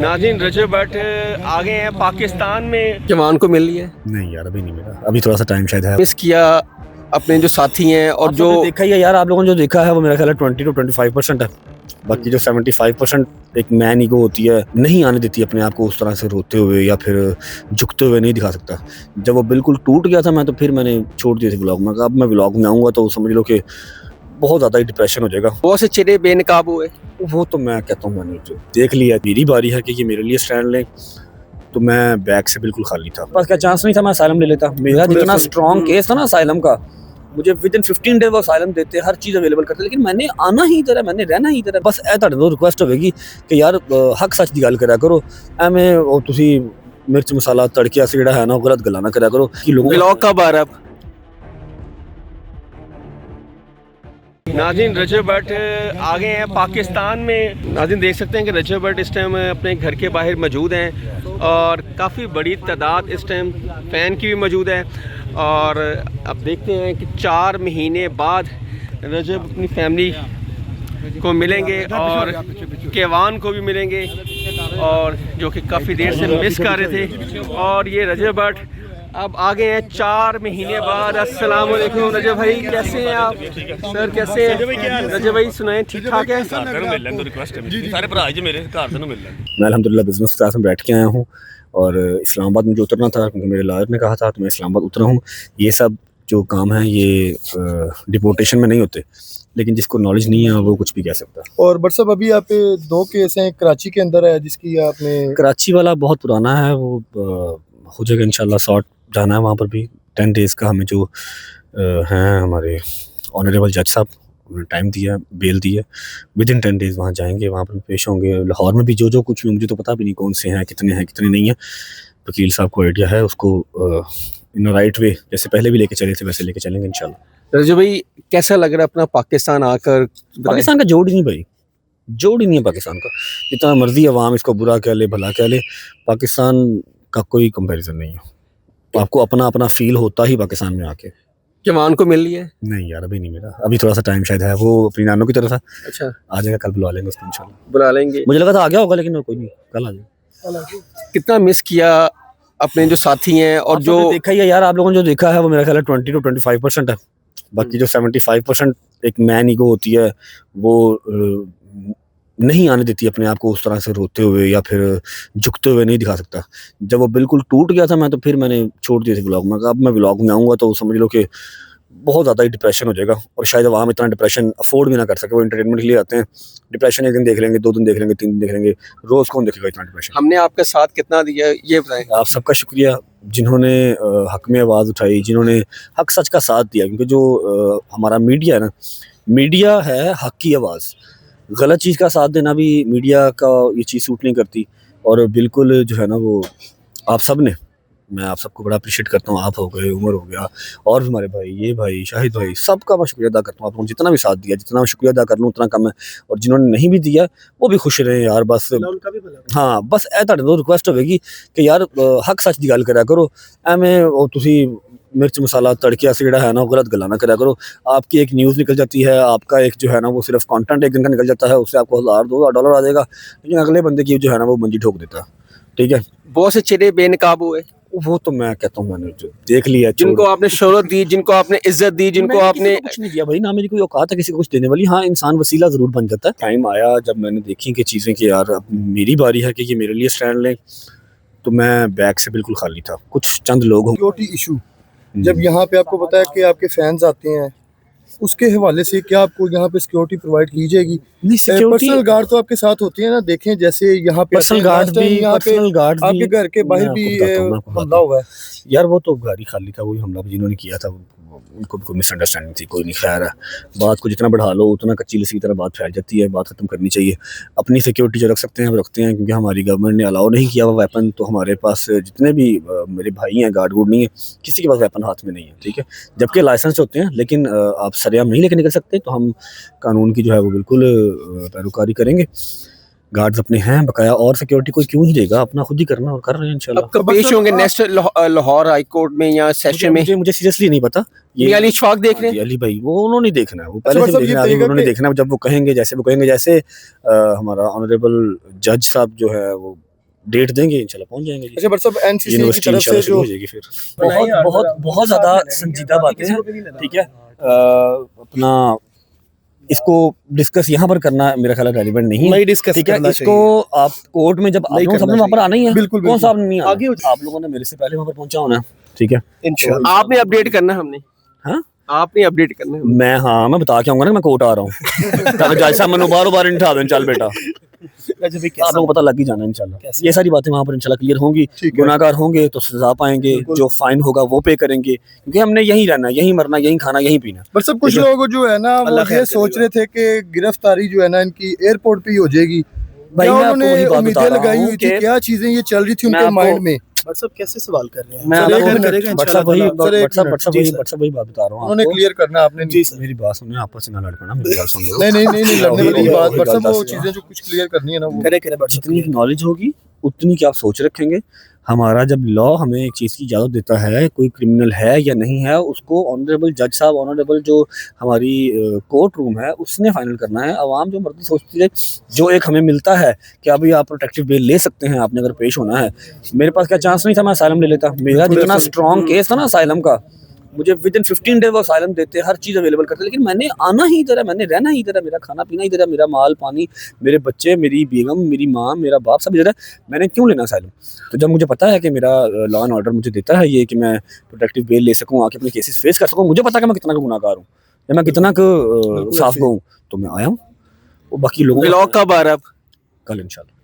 नाज़रीन, रजब भट्ट आगे हैं पाकिस्तान में, जवान को मिल रही है। नहीं यार, अभी नहीं मिला, अभी थोड़ा सा टाइम शायद है। मिस किया अपने जो साथी हैं और जो देखा ही है यार, आप लोगों ने जो देखा है वो मेरा ख्याल है 20 to 25% है। बाकी जो 75% एक मैन ईगो होती है, नहीं आने देती अपने आप को उस तरह से रोते हुए या फिर झुकते हुए नहीं दिखा सकता। जब वो बिल्कुल टूट गया था मैं, तो फिर मैंने छोड़ दिए थे व्लॉग में। अब मैं व्लॉग में आऊँगा तो समझ लो कि बहुत ज़्यादा ही डिप्रेशन हो जाएगा। बहुत से चेहरे बेनकाब हुए। वो तो मैं कहता हूँ मैंने जो देख लिया, मेरी बारी है कि ये मेरे लिए स्टैंड लें, तो मैं बैग से बिल्कुल खाली था। बस क्या चांस नहीं था मैं असाइलम ले लेता। मेरा जितना स्ट्रॉन्ग केस था ना असाइलम का, मुझे विद इन 15 डेज वो असाइलम देते, हर चीज़ अवेलेबल करते, लेकिन मैंने आना ही इधर है, मैंने रहना ही इधर है। बस ए तुहाडे तो रिक्वेस्ट होगी कि यार हक सच की गल करा करो, एवें ਉਹ ਤੁਸੀਂ मिर्च मसाला तड़किया से ਜਿਹੜਾ है ना, गलत गल्लां ना करा करो कि लोगों ब्लॉग कब आ रहा है? नाज़रीन, रजब भट्ट आगे हैं पाकिस्तान में। नाज़रीन देख सकते हैं कि रजब भट्ट इस टाइम अपने घर के बाहर मौजूद हैं और काफ़ी बड़ी तादाद इस टाइम फ़ैन की भी मौजूद है। और अब देखते हैं कि 4 महीने बाद रजब अपनी फैमिली को मिलेंगे और केवान को भी मिलेंगे, और जो कि काफ़ी देर से मिस कर रहे थे। और ये रजब भट्ट अब आगे हैं 4 महीने बाद। अस्सलाम वालेकुम रजब भाई, कैसे हैं आप? सर कैसे हैं? रजब भाई सुनाएं, ठीक ठाक है? मैं अल्हम्दुलिल्लाह बिजनेस क्लास में बैठ के आया हूँ और इस्लामाबाद में जो उतरना था, क्योंकि मेरे लॉयर ने कहा था, तो मैं इस्लामाबाद उतरा हूँ। ये सब जो काम है ये डिपोर्टेशन में नहीं होते, लेकिन जिसको नॉलेज नहीं है वो कुछ भी कह सकता है। और बट साहब अभी आप पे 2 केस हैं, कराची के अंदर है जिसकी आपने। कराची वाला बहुत पुराना है, वो हो जाएगा इंशाल्लाह, सॉर्ट जाना है वहाँ पर भी। 10 डेज़ का हमें जो हैं हमारे ऑनरेबल जज साहब, उन्होंने टाइम दिया, बेल दी है। विद इन 10 डेज़ वहाँ जाएंगे, वहाँ पर पेश होंगे। लाहौर में भी जो कुछ भी, मुझे तो पता भी नहीं कौन से हैं कितने नहीं हैं। वकील साहब को आइडिया है, उसको इन राइट वे जैसे पहले भी लेके चले थे वैसे लेके चलेंगे इंशाल्लाह। रजब भाई कैसा लग रहा है अपना पाकिस्तान आकर? पाकिस्तान का जोड़ ही नहीं भाई, जोड़ ही नहीं है पाकिस्तान का। जितना मर्जी अवाम इसको बुरा कह ले भला कह ले, पाकिस्तान का कोई कंपैरिजन नहीं है। आपको अपना अपना फील होता ही पाकिस्तान में आके। जवान को मिल रही है? नहीं यार, अभी नहीं मिला, अभी थोड़ा सा टाइम शायद है। वो अपनी नानों की तरफ था। अच्छा, आ जाएगा, कल बुला लेंगे उसको इंशाल्लाह। बुला लेंगे। मुझे लगा था आ गया होगा, लेकिन कोई नहीं, कल आ जाएगा। कितना मिस किया अपने जो साथी हैं और जो देखा ही है यार, आप लोगों ने जो देखा है वो मेरा ख्याल है 20 to 25% है। बाकी जो 75% एक मैन ईगो होती है, वो नहीं आने देती अपने आप को उस तरह से रोते हुए या फिर झुकते हुए नहीं दिखा सकता। जब वो बिल्कुल टूट गया था मैं, तो फिर मैंने छोड़ दिए थे व्लॉग में। अब मैं व्लॉग में आऊँगा तो समझ लो कि बहुत ज़्यादा ही डिप्रेशन हो जाएगा, और शायद अवाम इतना डिप्रेशन अफोर्ड भी ना कर सके। वो एंटरटेनमेंट के लिए आते हैं, डिप्रेशन एक दिन देख लेंगे, 2 दिन देख लेंगे, 3 दिन देख लेंगे, रोज़ कौन देखेगा इतना डिप्रेशन। हमने आपके साथ कितना दिया ये बताएं। आप सबका शुक्रिया जिन्होंने हक में आवाज़ उठाई, जिन्होंने हक सच का साथ दिया। क्योंकि जो हमारा मीडिया है ना, मीडिया है हक की आवाज़। गलत चीज़ का साथ देना भी मीडिया का ये चीज़ सूट नहीं करती। और बिल्कुल जो है ना वो आप सब ने, मैं आप सबको बड़ा अप्रिशिएट करता हूँ। आप हो गए, उमर हो गया, और भी हमारे भाई, ये भाई, शाहिद भाई, सबका मैं शुक्रिया अदा करता हूँ। आप लोगों ने जितना भी साथ दिया, जितना शुक्रिया अदा कर लूँ उतना कम है। और जिन्होंने नहीं भी दिया वो भी खुश रहे यार, बस। हाँ, बस ए तुहाडे तो रिक्वेस्ट होगी कि यार हक सच की गल करा करो, एवें ਉਹ ਤੁਸੀਂ मिर्च मसाला तड़किया से ਜਿਹੜਾ है ना, गलत गल्लां ना करा करो। आपकी एक न्यूज़ निकल जाती है, आपका एक जो है ना वो सिर्फ कंटेंट एक दिन का निकल जाता है, उससे आपको $1000-2000 आ जाएगा, लेकिन अगले बंदे की जो है ना वो मंजी ठोक देता है। ठीक है, बहुत से चेहरे बेनकाब हुए। वो तो मैं कहता हूँ मैंने जो देख लिया, जिनको आपने शोहरत दी, जिनको आपने इज्जत दी, जिनको आपने कुछ नहीं दिया भाई, ना मेरी कोई औकात है किसी को कुछ देने वाली। हाँ, इंसान वसीला जरूर बन जाता है। टाइम आया जब मैंने देखी कि चीज़ें कि यार अब मेरी बारी है कि ये मेरे लिए स्टैंड लें, तो मैं बैग से बिल्कुल खाली था। कुछ चंद लोग हों। सिक्योरिटी इशू जब यहाँ पे आपको पता है कि आपके फैंस आते हैं, उसके हवाले से क्या आपको यहाँ पे सिक्योरिटी प्रोवाइड की जाएगी? पर्सनल गार्ड तो आपके साथ होती है ना, देखें जैसे यहाँ पे पर्सनल गार्ड भी, आपके घर के बाहर भी हमला हुआ है यार। वो तो गाड़ी खाली था, वही हमला जिन्होंने किया था उनको कोई मिसअंडरस्टैंडिंग थी, कोई नहीं। खैर है, बात को जितना बढ़ा लो उतना कच्ची लस्सी की तरह बात फैल जाती है। बात खत्म करनी चाहिए। अपनी सिक्योरिटी जो रख सकते हैं वो रखते हैं, क्योंकि हमारी गवर्नमेंट ने अलाउ नहीं किया हुआ वेपन। तो हमारे पास जितने भी मेरे भाई हैं, गार्ड वुड नहीं है, किसी के पास वेपन हाथ में नहीं है। ठीक है, जबकि लाइसेंस होते हैं, लेकिन आप सरेआम नहीं लेके निकल सकते। तो हम कानून की जो है वो बिल्कुल पैरोकारी करेंगे। गार्ड्स अपने हैं बकाया, और सिक्योरिटी कोई क्यों ही देगा, अपना खुद ही करना, और कर रहे हैं इंशाल्लाह। अब कब पेश होंगे नेक्स्ट लाहौर हाई कोर्ट में या सेशन में? मुझे सीरियसली नहीं पता। ये अली इशफाक देख रहे हैं? अली भाई वो उन्होंने देखना है, वो पहले से देखना है, उन्होंने देखना है। जब वो कहेंगे, जैसे वो कहेंगे, जैसे हमारा ऑनरेबल जज साहब जो है वो डेट देंगे इंशाल्लाह पहुंच जाएंगे जी। अच्छा बट सब एनसीसी की यूनिवर्सिटी तरफ से इंशाल्लाह शुरू जो हो जाएगी फिर। बहुत बहुत बहुत ज़्यादा संजीदा बातें हैं, ठीक है। अपना इसको डिस्कस यहाँ पर करना मेरा ख्याल रेलिवेंट नहीं है, ठीक है। इसको आप कोर्ट में जब आप लोग सबने वहाँ पर आना ही है, बिल्कुल कौन सा आपने नहीं आना, आप लोगों ने मेरे से पहले वहाँ पर पहुँचा होना है, ठीक है। आपने अपडेट करना है, हमने हाँ आपने अपडेट करना है। मैं बता के आऊंगा ना मैं कोर्ट आ रहा हूँ ताकि जज साहब मैंने बार नहीं उठा दें, चल बेटा आप लोगों को पता लग ही जाना इंशाल्लाह। ये सारी बातें वहाँ पर इंशाल्लाह क्लियर होंगी। गुनाहगार होंगे तो सजा पाएंगे, जो फाइन होगा वो पे करेंगे, क्योंकि हमने यहीं रहना, यहीं मरना, यहीं खाना, यहीं पीना। पर सब कुछ लोग जो है ना वो ये सोच रहे थे कि गिरफ्तारी जो है ना इनकी एयरपोर्ट पे ही हो जाएगी। भाई मैं आपको उन्होंने वही बात बता उम्मीदें रहा लगाई हूँ हुई थी, कि क्या चीजें ये चल रही थी उनके माइंड में। व्हाट्सएप कैसे सवाल कर रहे हैं? मैं सर, एक आपको मिनट, व्हाट्सएप वही बात बता रहा हूँ उन्होंने आपको। क्लियर करना आपने जी मेरी बात सुनिए, आपस में ना लड़ पड़ना, मेरी बात सुन लो। नहीं लगने वाली बात, बट सब वो वही चीजें जो कुछ क्लियर करनी है ना वो करे जितनी नॉलेज होगी उतनी की आप सोच रखेंगे। हमारा जब लॉ हमें एक चीज़ की इजाज़त देता है, कोई क्रिमिनल है या नहीं है, उसको ऑनरेबल जज साहब, ऑनरेबल जो हमारी कोर्ट रूम है उसने फाइनल करना है। आवाम जो मर्जी सोचती है, जो एक हमें मिलता है कि अभी आप प्रोटेक्टिव बेल ले सकते हैं, आपने अगर पेश होना है। मेरे पास क्या चांस नहीं था, मैं असाइलम ले लेता। मेरा जितना स्ट्रॉन्ग केस था ना असाइलम का, मुझे विद इन 15 डेज वो असाइलम देते, हर चीज़ अवेलेबल करते, लेकिन मैंने आना ही इधर है, मैंने रहना ही इधर है, मेरा खाना पीना इधर है, मेरा माल पानी, मेरे बच्चे, मेरी बेगम, मेरी माँ, मेरा बाप सब इधर है। मैंने क्यों लेना असाइलम? तो जब मुझे पता है कि मेरा लॉ एंड ऑर्डर मुझे देता है ये कि मैं प्रोटेक्टिव बेल ले सकूँ, आके अपने केसेस फेस कर सकूँ, मुझे पता है कि मैं कितना का गुनाहगार हूँ या मैं कितना का साफ हूँ, तो मैं आया हूँ। वो बाकी लोगों ब्लॉग कब आ रहा है? कल इंशाल्लाह।